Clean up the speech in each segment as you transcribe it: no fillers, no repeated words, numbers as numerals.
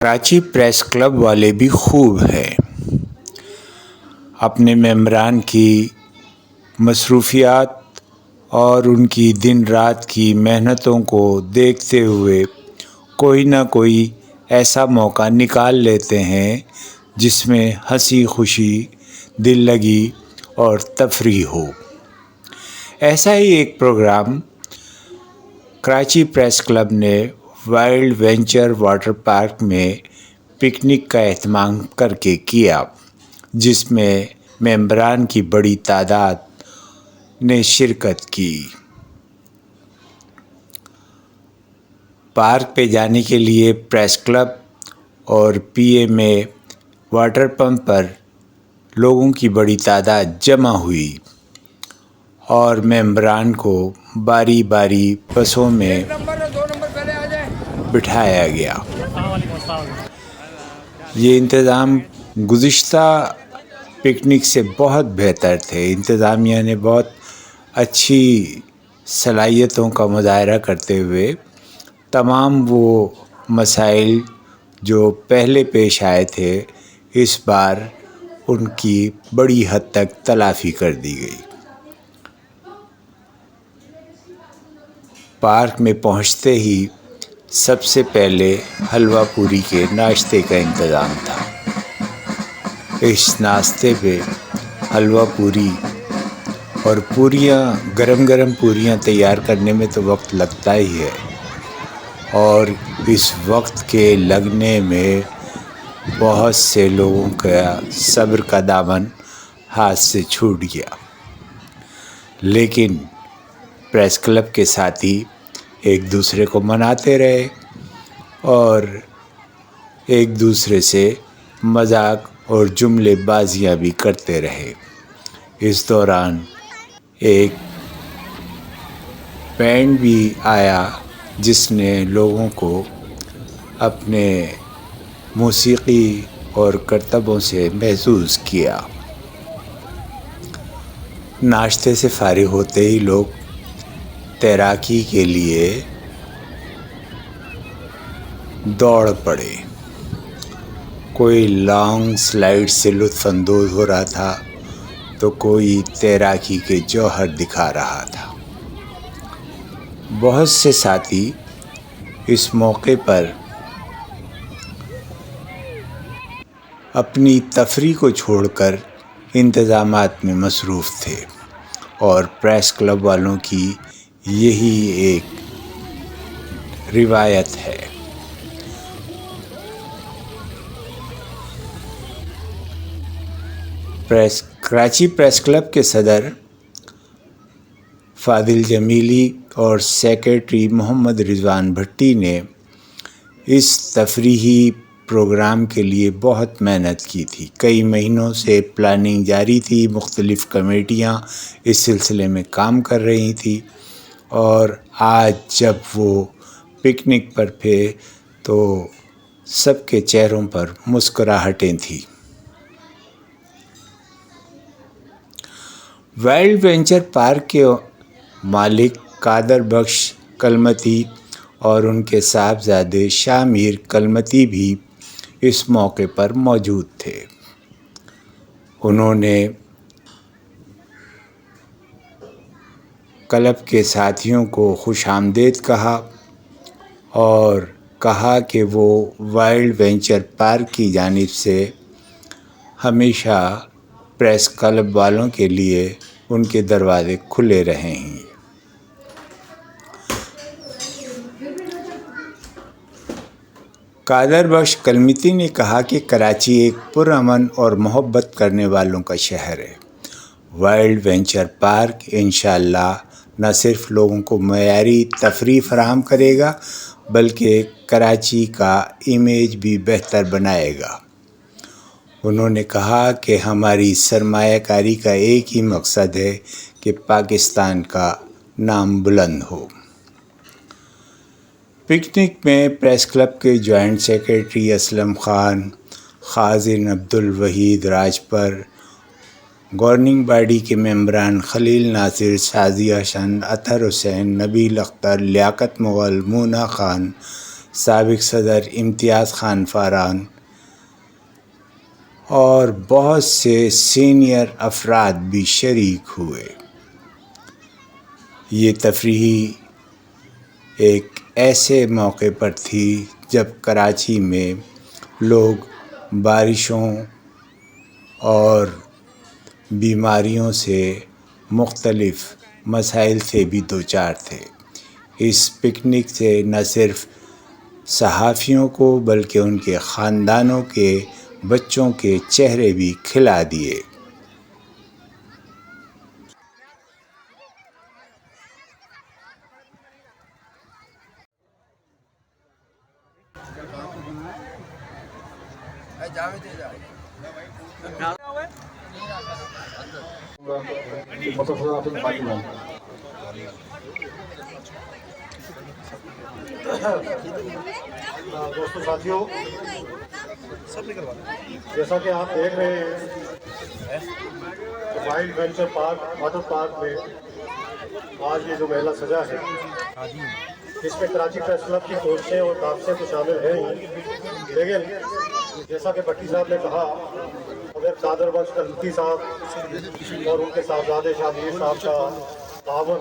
Karachi press club والے بھی خوب ہیں۔ اپنے ممبران کی مصروفیات اور ان کی دن رات کی محنتوں کو دیکھتے ہوئے کوئی نہ کوئی ایسا موقع نکال لیتے ہیں جس میں ہنسی خوشی، دل لگی اور تفریح ہو۔ ایسا ہی ایک پروگرام کراچی پریس کلب نے وائلڈ وینچر واٹر پارک میں پکنک کا اہتمام کر کے کیا، جس میں ممبران کی بڑی تعداد نے شرکت کی۔ پارک پہ جانے کے لیے پریس کلب اور پی اے میں واٹر پمپ پر لوگوں کی بڑی تعداد جمع ہوئی اور ممبران کو باری باری بسوں میں بٹھایا گیا۔ یہ انتظام گزشتہ پکنک سے بہت بہتر تھے۔ انتظامیہ نے بہت اچھی صلاحیتوں کا مظاہرہ کرتے ہوئے تمام وہ مسائل جو پہلے پیش آئے تھے اس بار ان کی بڑی حد تک تلافی کر دی گئی۔ پارک میں پہنچتے ہی سب سے پہلے حلوہ پوری کے ناشتے کا انتظام تھا۔ اس ناشتے پہ حلوہ پوری اور پوریاں، گرم گرم پوریاں تیار کرنے میں تو وقت لگتا ہی ہے، اور اس وقت کے لگنے میں بہت سے لوگوں کا صبر کا دامن ہاتھ سے چھوٹ گیا، لیکن پریس کلب کے ساتھی ایک دوسرے کو مناتے رہے اور ایک دوسرے سے مذاق اور جملے بازیاں بھی کرتے رہے۔ اس دوران ایک بینڈ بھی آیا جس نے لوگوں کو اپنے موسیقی اور کرتبوں سے محظوظ کیا۔ ناشتے سے فارغ ہوتے ہی لوگ تیراکی کے لیے دوڑ پڑے۔ کوئی لانگ سلائیڈ سے لطف اندوز ہو رہا تھا تو کوئی تیراکی کے جوہر دکھا رہا تھا۔ بہت سے ساتھی اس موقع پر اپنی تفریح کو چھوڑ کر انتظامات میں مصروف تھے، اور پریس کلب والوں کی یہی ایک روایت ہے۔ کراچی پریس کلب کے صدر فاضل جمیلی اور سیکریٹری محمد رضوان بھٹی نے اس تفریحی پروگرام کے لیے بہت محنت کی تھی۔ کئی مہینوں سے پلاننگ جاری تھی، مختلف کمیٹیاں اس سلسلے میں کام کر رہی تھیں، اور آج جب وہ پکنک پر تھے تو سب کے چہروں پر مسکراہٹیں تھیں۔ وائلڈ وینچر پارک کے مالک قادر بخش کلمتی اور ان کے صاحبزادے شاہ میر کلمتی بھی اس موقع پر موجود تھے۔ انہوں نے کلب کے ساتھیوں کو خوش آمدید کہا اور کہا کہ وہ وائلڈ وینچر پارک کی جانب سے ہمیشہ پریس کلب والوں کے لیے ان کے دروازے کھلے رہے ہیں۔ قادر بخش کلمتی نے کہا کہ کراچی ایک پرامن اور محبت کرنے والوں کا شہر ہے۔ وائلڈ وینچر پارک انشاءاللہ نہ صرف لوگوں کو معیاری تفریح فراہم کرے گا بلکہ کراچی کا امیج بھی بہتر بنائے گا۔ انہوں نے کہا کہ ہماری سرمایہ کاری کا ایک ہی مقصد ہے کہ پاکستان کا نام بلند ہو۔ پکنک میں پریس کلب کے جوائنٹ سیکریٹری اسلم خان، خازن عبدالوحید راجپر، گورننگ باڈی کے ممبران خلیل ناصر، شازیہ شان، اطہر حسین، نبیل اختر، لیاقت مغل، مونا خان، سابق صدر امتیاز خان فاران اور بہت سے سینئر افراد بھی شریک ہوئے۔ یہ تفریح ایک ایسے موقع پر تھی جب کراچی میں لوگ بارشوں اور بیماریوں سے مختلف مسائل سے بھی دوچار تھے۔ اس پکنک سے نہ صرف صحافیوں کو بلکہ ان کے خاندانوں کے بچوں کے چہرے بھی کھلا دیے۔ دوستوں ساتھیوں، جیسا کہ آپ دیکھ رہے ہیں wild adventure park water park میں آج یہ جو میلہ سجا ہے اس میں کراچی پریس کلب کی کوششیں اور تاثریں تو شامل ہیں ہی، لیکن جیسا کہ بٹی صاحب نے کہا، اگر صادر بخش کلتی صاحب اور ان کے صاحبزادے شاہ صاحب کا تعاون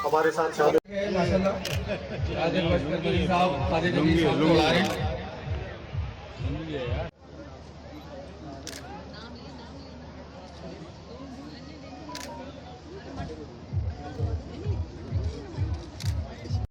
ہمارے ساتھ شامل ماشاءاللہ